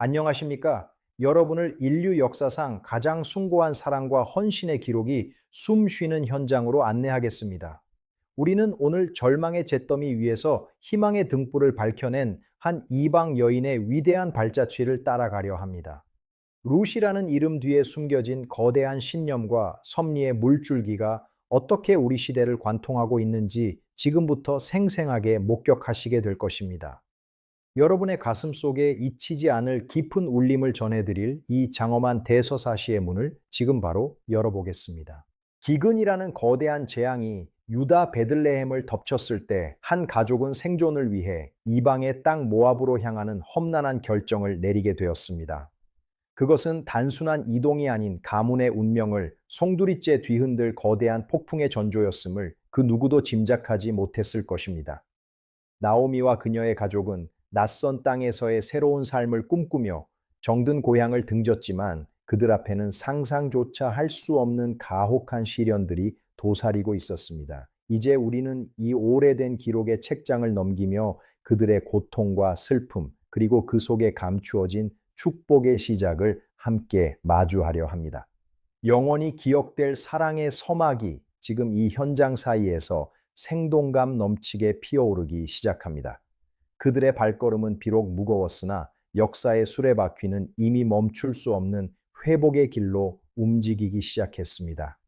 안녕하십니까? 여러분을 인류 역사상 가장 숭고한 사랑과 헌신의 기록이 숨 쉬는 현장으로 안내하겠습니다. 우리는 오늘 절망의 잿더미 위에서 희망의 등불을 밝혀낸 한 이방 여인의 위대한 발자취를 따라가려 합니다. 룻이라는 이름 뒤에 숨겨진 거대한 신념과 섭리의 물줄기가 어떻게 우리 시대를 관통하고 있는지 지금부터 생생하게 목격하시게 될 것입니다. 여러분의 가슴 속에 잊히지 않을 깊은 울림을 전해드릴 이 장엄한 대서사시의 문을 지금 바로 열어보겠습니다. 기근이라는 거대한 재앙이 유다 베들레헴을 덮쳤을 때 한 가족은 생존을 위해 이방의 땅 모압으로 향하는 험난한 결정을 내리게 되었습니다. 그것은 단순한 이동이 아닌 가문의 운명을 송두리째 뒤흔들 거대한 폭풍의 전조였음을 그 누구도 짐작하지 못했을 것입니다. 나오미와 그녀의 가족은 낯선 땅에서의 새로운 삶을 꿈꾸며 정든 고향을 등졌지만 그들 앞에는 상상조차 할 수 없는 가혹한 시련들이 도사리고 있었습니다. 이제 우리는 이 오래된 기록의 책장을 넘기며 그들의 고통과 슬픔, 그리고 그 속에 감추어진 축복의 시작을 함께 마주하려 합니다. 영원히 기억될 사랑의 서막이 지금 이 현장 사이에서 생동감 넘치게 피어오르기 시작합니다. 그들의 발걸음은 비록 무거웠으나 역사의 수레바퀴는 이미 멈출 수 없는 회복의 길로 움직이기 시작했습니다.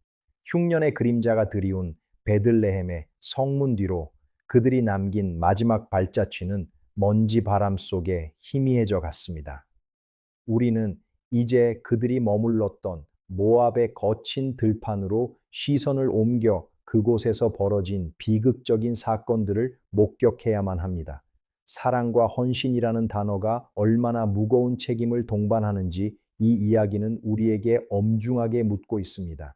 흉년의 그림자가 드리운 베들레헴의 성문 뒤로 그들이 남긴 마지막 발자취는 먼지 바람 속에 희미해져 갔습니다. 우리는 이제 그들이 머물렀던 모압의 거친 들판으로 시선을 옮겨 그곳에서 벌어진 비극적인 사건들을 목격해야만 합니다. 사랑과 헌신이라는 단어가 얼마나 무거운 책임을 동반하는지 이 이야기는 우리에게 엄중하게 묻고 있습니다.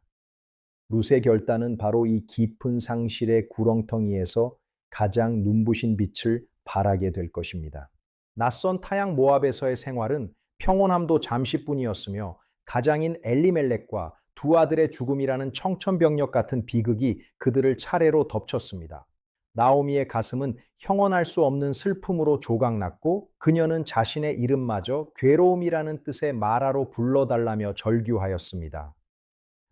룻의 결단은 바로 이 깊은 상실의 구렁텅이에서 가장 눈부신 빛을 발하게 될 것입니다. 낯선 타향 모압에서의 생활은 평온함도 잠시뿐이었으며 가장인 엘리멜렉과 두 아들의 죽음이라는 청천벽력 같은 비극이 그들을 차례로 덮쳤습니다. 나오미의 가슴은 형언할 수 없는 슬픔으로 조각났고 그녀는 자신의 이름마저 괴로움이라는 뜻의 마라로 불러달라며 절규하였습니다.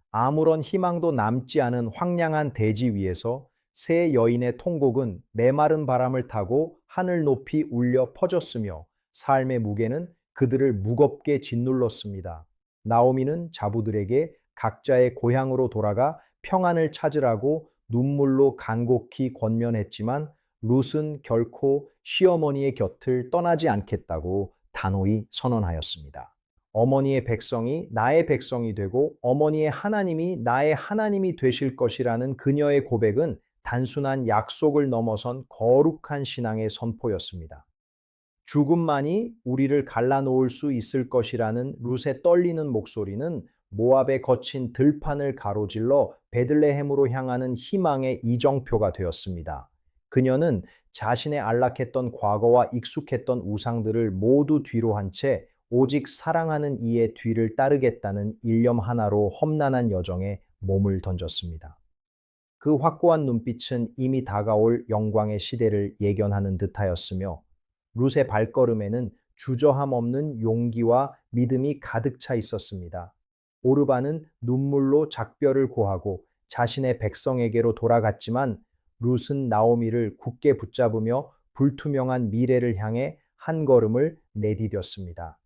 아무런 희망도 남지 않은 황량한 대지 위에서 세 여인의 통곡은 메마른 바람을 타고 하늘 높이 울려 퍼졌으며 삶의 무게는 그들을 무겁게 짓눌렀습니다. 나오미는 자부들에게 각자의 고향으로 돌아가 평안을 찾으라고 눈물로 간곡히 권면했지만 룻은 결코 시어머니의 곁을 떠나지 않겠다고 단호히 선언하였습니다. 어머니의 백성이 나의 백성이 되고 어머니의 하나님이 나의 하나님이 되실 것이라는 그녀의 고백은 단순한 약속을 넘어선 거룩한 신앙의 선포였습니다. 죽음만이 우리를 갈라놓을 수 있을 것이라는 룻의 떨리는 목소리는 모압의 거친 들판을 가로질러 베들레헴으로 향하는 희망의 이정표가 되었습니다. 그녀는 자신의 안락했던 과거와 익숙했던 우상들을 모두 뒤로 한 채 오직 사랑하는 이의 뒤를 따르겠다는 일념 하나로 험난한 여정에 몸을 던졌습니다. 그 확고한 눈빛은 이미 다가올 영광의 시대를 예견하는 듯하였으며 룻의 발걸음에는 주저함 없는 용기와 믿음이 가득 차 있었습니다. 오르반은 눈물로 작별을 고하고 자신의 백성에게로 돌아갔지만 룻은 나오미를 굳게 붙잡으며 불투명한 미래를 향해 한 걸음을 내디뎠습니다.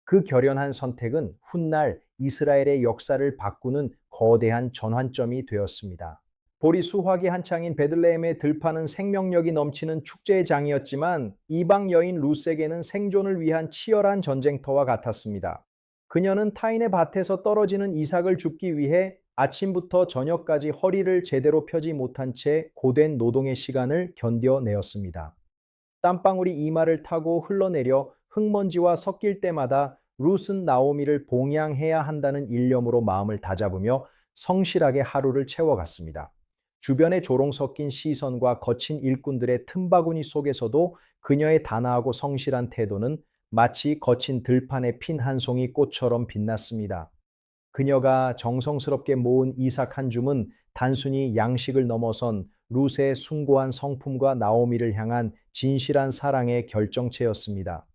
그 결연한 선택은 훗날 이스라엘의 역사를 바꾸는 거대한 전환점이 되었습니다. 보리 수확이 한창인 베들레헴의 들판은 생명력이 넘치는 축제의 장이었지만 이방 여인 룻에게는 생존을 위한 치열한 전쟁터와 같았습니다. 그녀는 타인의 밭에서 떨어지는 이삭을 줍기 위해 아침부터 저녁까지 허리를 제대로 펴지 못한 채 고된 노동의 시간을 견뎌내었습니다. 땀방울이 이마를 타고 흘러내려 흙먼지와 섞일 때마다 룻은 나오미를 봉양해야 한다는 일념으로 마음을 다잡으며 성실하게 하루를 채워갔습니다. 주변의 조롱 섞인 시선과 거친 일꾼들의 틈바구니 속에서도 그녀의 단아하고 성실한 태도는 마치 거친 들판에 핀 한 송이 꽃처럼 빛났습니다. 그녀가 정성스럽게 모은 이삭 한 줌은 단순히 양식을 넘어선 룻의 숭고한 성품과 나오미를 향한 진실한 사랑의 결정체였습니다.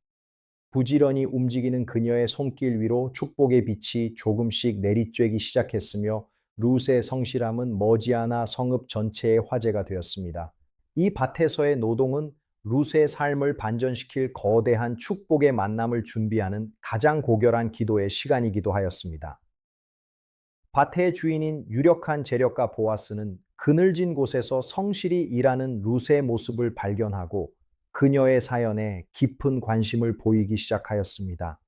부지런히 움직이는 그녀의 손길 위로 축복의 빛이 조금씩 내리쬐기 시작했으며 룻의 성실함은 머지않아 성읍 전체의 화제가 되었습니다. 이 밭에서의 노동은 룻의 삶을 반전시킬 거대한 축복의 만남을 준비하는 가장 고결한 기도의 시간이기도 하였습니다. 밭의 주인인 유력한 재력가 보아스는 그늘진 곳에서 성실히 일하는 룻의 모습을 발견하고 그녀의 사연에 깊은 관심을 보이기 시작하였습니다.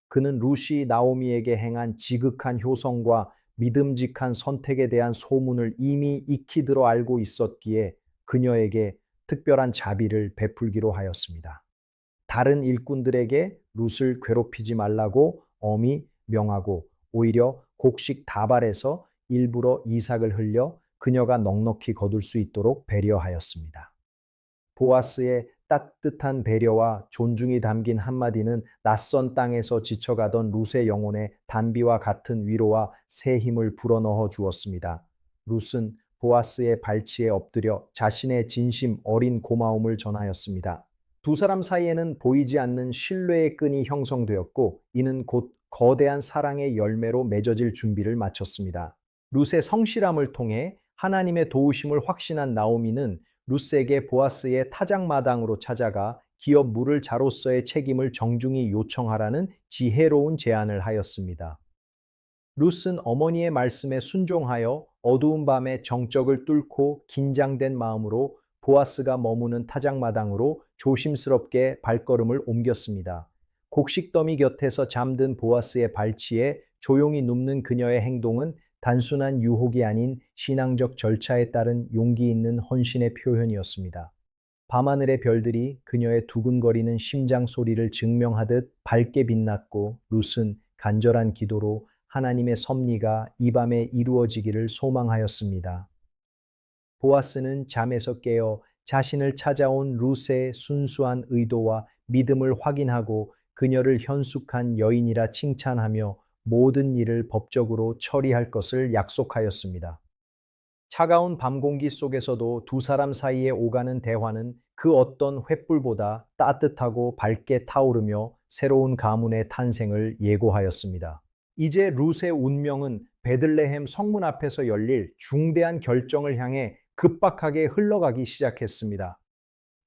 그는 룻이 나오미에게 행한 지극한 효성과 믿음직한 선택에 대한 소문을 이미 익히 들어 알고 있었기에 그녀에게 특별한 자비를 베풀기로 하였습니다. 다른 일꾼들에게 룻을 괴롭히지 말라고 엄히 명하고 오히려 곡식 다발에서 일부러 이삭을 흘려 그녀가 넉넉히 거둘 수 있도록 배려하였습니다. 보아스의 따뜻한 배려와 존중이 담긴 한마디는 낯선 땅에서 지쳐가던 룻의 영혼에 단비와 같은 위로와 새 힘을 불어넣어 주었습니다. 룻은 보아스의 발치에 엎드려 자신의 진심 어린 고마움을 전하였습니다. 두 사람 사이에는 보이지 않는 신뢰의 끈이 형성되었고 이는 곧 거대한 사랑의 열매로 맺어질 준비를 마쳤습니다. 룻의 성실함을 통해 하나님의 도우심을 확신한 나오미는 룻에게 보아스의 타작마당으로 찾아가 기업 물을 자로서의 책임을 정중히 요청하라는 지혜로운 제안을 하였습니다. 룻은 어머니의 말씀에 순종하여 어두운 밤에 정적을 뚫고 긴장된 마음으로 보아스가 머무는 타작마당으로 조심스럽게 발걸음을 옮겼습니다. 곡식더미 곁에서 잠든 보아스의 발치에 조용히 눕는 그녀의 행동은 단순한 유혹이 아닌 신앙적 절차에 따른 용기 있는 헌신의 표현이었습니다. 밤하늘의 별들이 그녀의 두근거리는 심장 소리를 증명하듯 밝게 빛났고 룻은 간절한 기도로 하나님의 섭리가 이 밤에 이루어지기를 소망하였습니다. 보아스는 잠에서 깨어 자신을 찾아온 룻의 순수한 의도와 믿음을 확인하고 그녀를 현숙한 여인이라 칭찬하며 모든 일을 법적으로 처리할 것을 약속하였습니다. 차가운 밤 공기 속에서도 두 사람 사이에 오가는 대화는 그 어떤 횃불보다 따뜻하고 밝게 타오르며 새로운 가문의 탄생을 예고하였습니다. 이제 룻의 운명은 베들레헴 성문 앞에서 열릴 중대한 결정을 향해 급박하게 흘러가기 시작했습니다.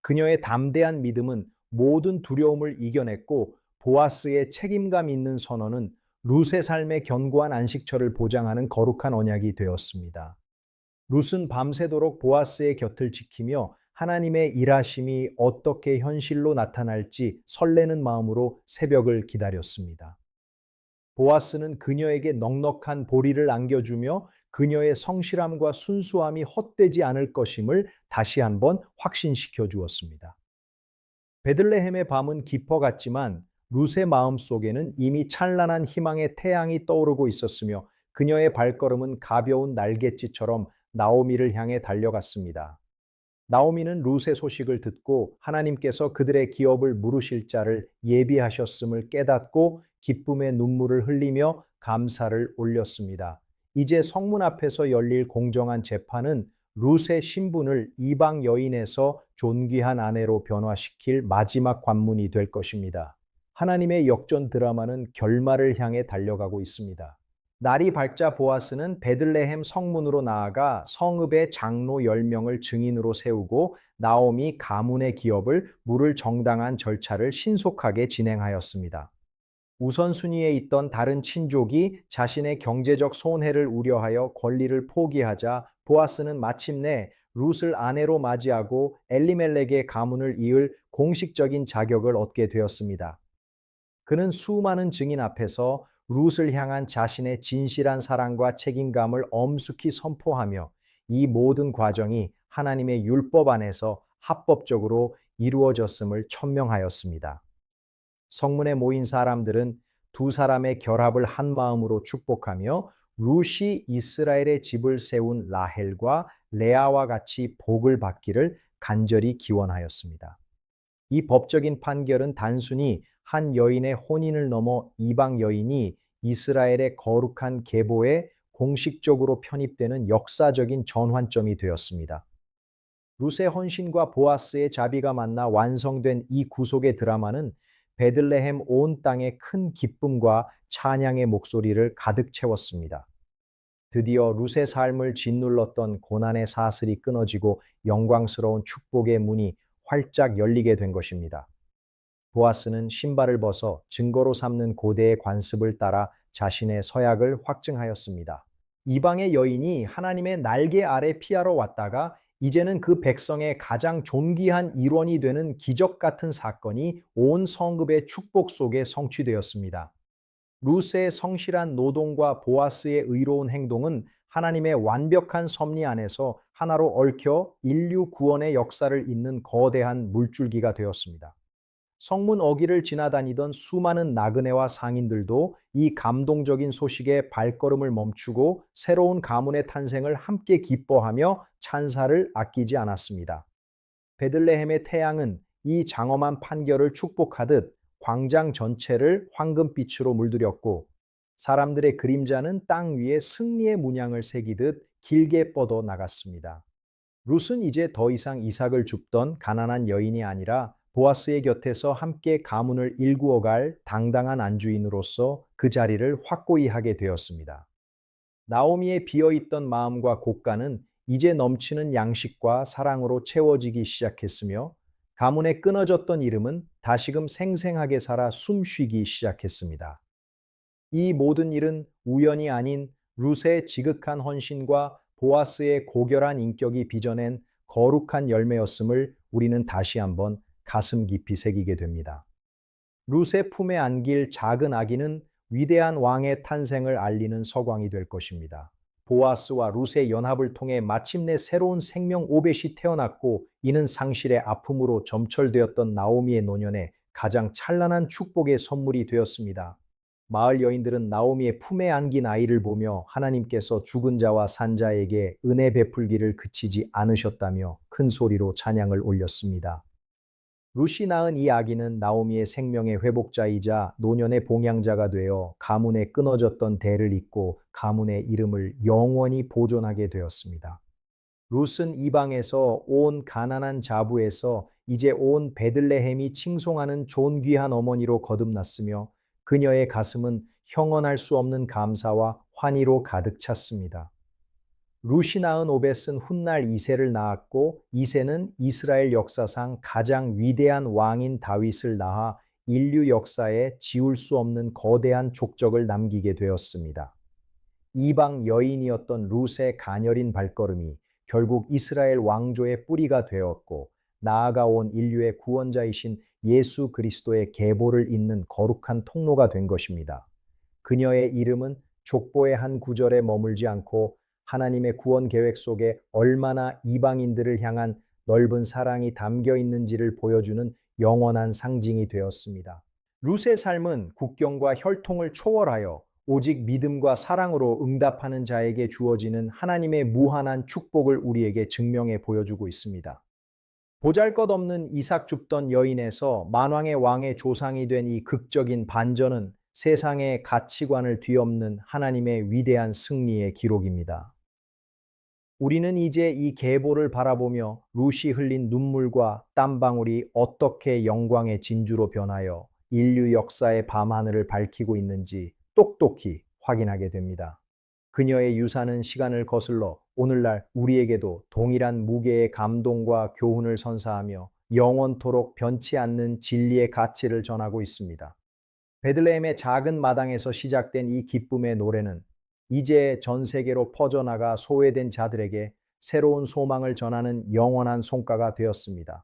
그녀의 담대한 믿음은 모든 두려움을 이겨냈고 보아스의 책임감 있는 선언은 룻의 삶의 견고한 안식처를 보장하는 거룩한 언약이 되었습니다. 룻은 밤새도록 보아스의 곁을 지키며 하나님의 일하심이 어떻게 현실로 나타날지 설레는 마음으로 새벽을 기다렸습니다. 보아스는 그녀에게 넉넉한 보리를 안겨주며 그녀의 성실함과 순수함이 헛되지 않을 것임을 다시 한번 확신시켜 주었습니다. 베들레헴의 밤은 깊어갔지만 룻의 마음 속에는 이미 찬란한 희망의 태양이 떠오르고 있었으며 그녀의 발걸음은 가벼운 날갯짓처럼 나오미를 향해 달려갔습니다. 나오미는 룻의 소식을 듣고 하나님께서 그들의 기업을 물으실 자를 예비하셨음을 깨닫고 기쁨의 눈물을 흘리며 감사를 올렸습니다. 이제 성문 앞에서 열릴 공정한 재판은 룻의 신분을 이방 여인에서 존귀한 아내로 변화시킬 마지막 관문이 될 것입니다. 하나님의 역전 드라마는 결말을 향해 달려가고 있습니다. 날이 밝자 보아스는 베들레헴 성문으로 나아가 성읍의 장로 10명을 증인으로 세우고 나오미 가문의 기업을 물을 정당한 절차를 신속하게 진행하였습니다. 우선순위에 있던 다른 친족이 자신의 경제적 손해를 우려하여 권리를 포기하자 보아스는 마침내 룻을 아내로 맞이하고 엘리멜렉의 가문을 이을 공식적인 자격을 얻게 되었습니다. 그는 수많은 증인 앞에서 룻을 향한 자신의 진실한 사랑과 책임감을 엄숙히 선포하며 이 모든 과정이 하나님의 율법 안에서 합법적으로 이루어졌음을 천명하였습니다. 성문에 모인 사람들은 두 사람의 결합을 한 마음으로 축복하며 룻이 이스라엘의 집을 세운 라헬과 레아와 같이 복을 받기를 간절히 기원하였습니다. 이 법적인 판결은 단순히 한 여인의 혼인을 넘어 이방 여인이 이스라엘의 거룩한 계보에 공식적으로 편입되는 역사적인 전환점이 되었습니다. 룻의 헌신과 보아스의 자비가 만나 완성된 이 구속의 드라마는 베들레헴 온 땅에 큰 기쁨과 찬양의 목소리를 가득 채웠습니다. 드디어 룻의 삶을 짓눌렀던 고난의 사슬이 끊어지고 영광스러운 축복의 문이 활짝 열리게 된 것입니다. 보아스는 신발을 벗어 증거로 삼는 고대의 관습을 따라 자신의 서약을 확증하였습니다. 이방의 여인이 하나님의 날개 아래 피하러 왔다가 이제는 그 백성의 가장 존귀한 일원이 되는 기적 같은 사건이 온 성읍의 축복 속에 성취되었습니다. 룻의 성실한 노동과 보아스의 의로운 행동은 하나님의 완벽한 섭리 안에서 하나로 얽혀 인류 구원의 역사를 잇는 거대한 물줄기가 되었습니다. 성문 어귀를 지나다니던 수많은 나그네와 상인들도 이 감동적인 소식에 발걸음을 멈추고 새로운 가문의 탄생을 함께 기뻐하며 찬사를 아끼지 않았습니다. 베들레헴의 태양은 이 장엄한 판결을 축복하듯 광장 전체를 황금빛으로 물들였고 사람들의 그림자는 땅 위에 승리의 문양을 새기듯 길게 뻗어 나갔습니다. 룻은 이제 더 이상 이삭을 줍던 가난한 여인이 아니라 보아스의 곁에서 함께 가문을 일구어갈 당당한 안주인으로서 그 자리를 확고히 하게 되었습니다. 나오미의 비어있던 마음과 곳간은 이제 넘치는 양식과 사랑으로 채워지기 시작했으며 가문에 끊어졌던 이름은 다시금 생생하게 살아 숨쉬기 시작했습니다. 이 모든 일은 우연이 아닌 룻의 지극한 헌신과 보아스의 고결한 인격이 빚어낸 거룩한 열매였음을 우리는 다시 한번 가슴 깊이 새기게 됩니다. 룻의 품에 안길 작은 아기는 위대한 왕의 탄생을 알리는 서광이 될 것입니다. 보아스와 룻의 연합을 통해 마침내 새로운 생명 오벳이 태어났고 이는 상실의 아픔으로 점철되었던 나오미의 노년에 가장 찬란한 축복의 선물이 되었습니다. 마을 여인들은 나오미의 품에 안긴 아이를 보며 하나님께서 죽은 자와 산 자에게 은혜 베풀기를 그치지 않으셨다며 큰 소리로 찬양을 올렸습니다. 룻이 낳은 이 아기는 나오미의 생명의 회복자이자 노년의 봉양자가 되어 가문에 끊어졌던 대를 잇고 가문의 이름을 영원히 보존하게 되었습니다. 룻은 이방에서 온 가나안 자부에서 이제 온 베들레헴이 칭송하는 존귀한 어머니로 거듭났으며 그녀의 가슴은 형언할 수 없는 감사와 환희로 가득 찼습니다. 룻이 낳은 오벳은 훗날 이새를 낳았고 이새는 이스라엘 역사상 가장 위대한 왕인 다윗을 낳아 인류 역사에 지울 수 없는 거대한 족적을 남기게 되었습니다. 이방 여인이었던 룻의 가녀린 발걸음이 결국 이스라엘 왕조의 뿌리가 되었고 나아가온 인류의 구원자이신 예수 그리스도의 계보를 잇는 거룩한 통로가 된 것입니다. 그녀의 이름은 족보의 한 구절에 머물지 않고 하나님의 구원 계획 속에 얼마나 이방인들을 향한 넓은 사랑이 담겨 있는지를 보여주는 영원한 상징이 되었습니다. 룻의 삶은 국경과 혈통을 초월하여 오직 믿음과 사랑으로 응답하는 자에게 주어지는 하나님의 무한한 축복을 우리에게 증명해 보여주고 있습니다. 보잘것없는 이삭 줍던 여인에서 만왕의 왕의 조상이 된 이 극적인 반전은 세상의 가치관을 뒤엎는 하나님의 위대한 승리의 기록입니다. 우리는 이제 이 계보를 바라보며 룻이 흘린 눈물과 땀방울이 어떻게 영광의 진주로 변하여 인류 역사의 밤하늘을 밝히고 있는지 똑똑히 확인하게 됩니다. 그녀의 유산은 시간을 거슬러 오늘날 우리에게도 동일한 무게의 감동과 교훈을 선사하며 영원토록 변치 않는 진리의 가치를 전하고 있습니다. 베들레헴의 작은 마당에서 시작된 이 기쁨의 노래는 이제 전 세계로 퍼져나가 소외된 자들에게 새로운 소망을 전하는 영원한 성과가 되었습니다.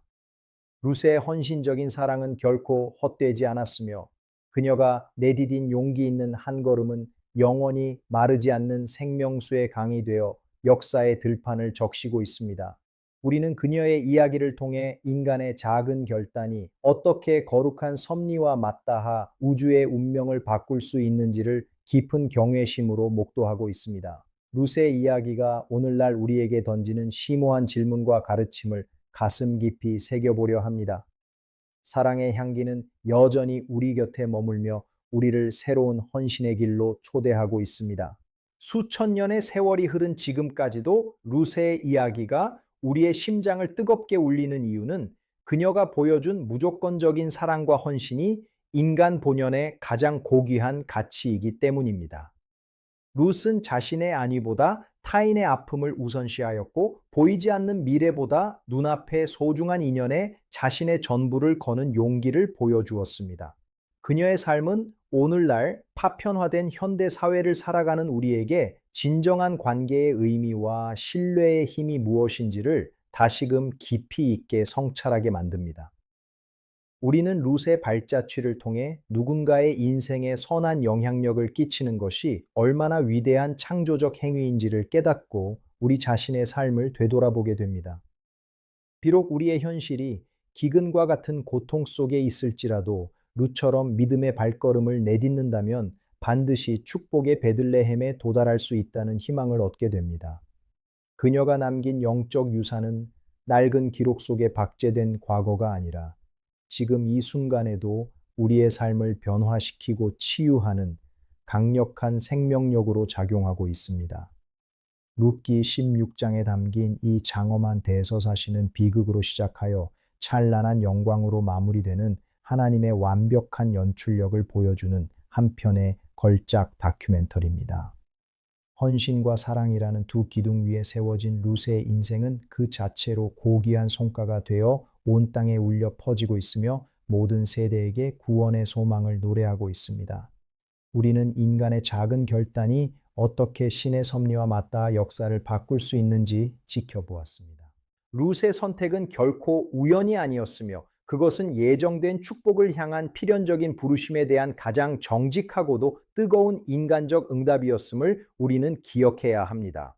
룻의 헌신적인 사랑은 결코 헛되지 않았으며 그녀가 내디딘 용기 있는 한 걸음은 영원히 마르지 않는 생명수의 강이 되어 역사의 들판을 적시고 있습니다. 우리는 그녀의 이야기를 통해 인간의 작은 결단이 어떻게 거룩한 섭리와 맞닿아 우주의 운명을 바꿀 수 있는지를 깊은 경외심으로 목도하고 있습니다. 룻의 이야기가 오늘날 우리에게 던지는 심오한 질문과 가르침을 가슴 깊이 새겨보려 합니다. 사랑의 향기는 여전히 우리 곁에 머물며 우리를 새로운 헌신의 길로 초대하고 있습니다. 수천 년의 세월이 흐른 지금까지도 룻의 이야기가 우리의 심장을 뜨겁게 울리는 이유는 그녀가 보여준 무조건적인 사랑과 헌신이 인간 본연의 가장 고귀한 가치이기 때문입니다. 룻은 자신의 안위보다 타인의 아픔을 우선시하였고 보이지 않는 미래보다 눈앞의 소중한 인연에 자신의 전부를 거는 용기를 보여주었습니다. 그녀의 삶은 오늘날 파편화된 현대 사회를 살아가는 우리에게 진정한 관계의 의미와 신뢰의 힘이 무엇인지를 다시금 깊이 있게 성찰하게 만듭니다. 우리는 룻의 발자취를 통해 누군가의 인생에 선한 영향력을 끼치는 것이 얼마나 위대한 창조적 행위인지를 깨닫고 우리 자신의 삶을 되돌아보게 됩니다. 비록 우리의 현실이 기근과 같은 고통 속에 있을지라도 룻처럼 믿음의 발걸음을 내딛는다면 반드시 축복의 베들레헴에 도달할 수 있다는 희망을 얻게 됩니다. 그녀가 남긴 영적 유산은 낡은 기록 속에 박제된 과거가 아니라 지금 이 순간에도 우리의 삶을 변화시키고 치유하는 강력한 생명력으로 작용하고 있습니다. 룻기 16장에 담긴 이 장엄한 대서사시는 비극으로 시작하여 찬란한 영광으로 마무리되는 하나님의 완벽한 연출력을 보여주는 한 편의 걸작 다큐멘터리입니다. 헌신과 사랑이라는 두 기둥 위에 세워진 룻의 인생은 그 자체로 고귀한 성과가 되어 온 땅에 울려 퍼지고 있으며 모든 세대에게 구원의 소망을 노래하고 있습니다. 우리는 인간의 작은 결단이 어떻게 신의 섭리와 맞닿아 역사를 바꿀 수 있는지 지켜보았습니다. 룻의 선택은 결코 우연이 아니었으며 그것은 예정된 축복을 향한 필연적인 부르심에 대한 가장 정직하고도 뜨거운 인간적 응답이었음을 우리는 기억해야 합니다.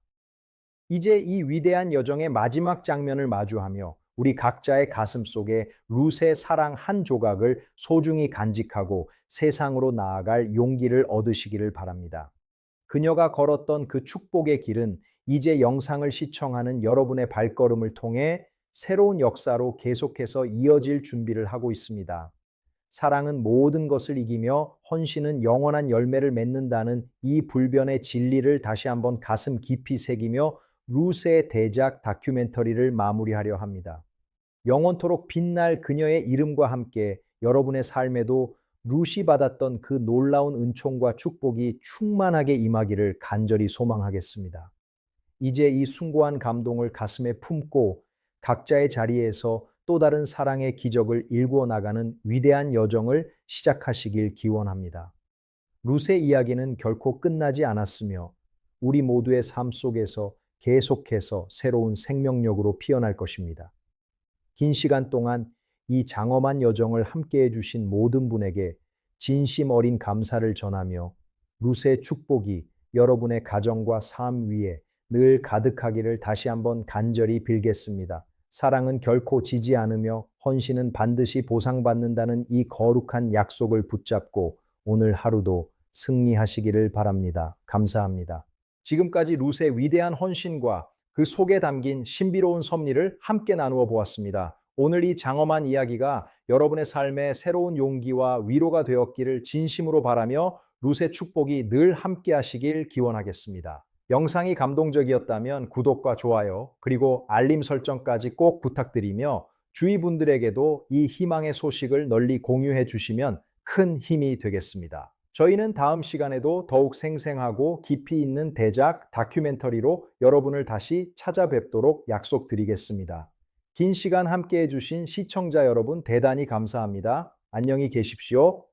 이제 이 위대한 여정의 마지막 장면을 마주하며 우리 각자의 가슴 속에 룻의 사랑 한 조각을 소중히 간직하고 세상으로 나아갈 용기를 얻으시기를 바랍니다. 그녀가 걸었던 그 축복의 길은 이제 영상을 시청하는 여러분의 발걸음을 통해 새로운 역사로 계속해서 이어질 준비를 하고 있습니다. 사랑은 모든 것을 이기며 헌신은 영원한 열매를 맺는다는 이 불변의 진리를 다시 한번 가슴 깊이 새기며 룻의 대작 다큐멘터리를 마무리하려 합니다. 영원토록 빛날 그녀의 이름과 함께 여러분의 삶에도 룻이 받았던 그 놀라운 은총과 축복이 충만하게 임하기를 간절히 소망하겠습니다. 이제 이 숭고한 감동을 가슴에 품고 각자의 자리에서 또 다른 사랑의 기적을 일구어 나가는 위대한 여정을 시작하시길 기원합니다. 룻의 이야기는 결코 끝나지 않았으며 우리 모두의 삶 속에서 계속해서 새로운 생명력으로 피어날 것입니다. 긴 시간 동안 이 장엄한 여정을 함께해 주신 모든 분에게 진심 어린 감사를 전하며 룻의 축복이 여러분의 가정과 삶 위에 늘 가득하기를 다시 한번 간절히 빌겠습니다. 사랑은 결코 지지 않으며 헌신은 반드시 보상받는다는 이 거룩한 약속을 붙잡고 오늘 하루도 승리하시기를 바랍니다. 감사합니다. 지금까지 룻의 위대한 헌신과 그 속에 담긴 신비로운 섭리를 함께 나누어 보았습니다. 오늘 이 장엄한 이야기가 여러분의 삶에 새로운 용기와 위로가 되었기를 진심으로 바라며 룻의 축복이 늘 함께 하시길 기원하겠습니다. 영상이 감동적이었다면 구독과 좋아요 그리고 알림 설정까지 꼭 부탁드리며 주위 분들에게도 이 희망의 소식을 널리 공유해 주시면 큰 힘이 되겠습니다. 저희는 다음 시간에도 더욱 생생하고 깊이 있는 대작 다큐멘터리로 여러분을 다시 찾아뵙도록 약속드리겠습니다. 긴 시간 함께해 주신 시청자 여러분 대단히 감사합니다. 안녕히 계십시오.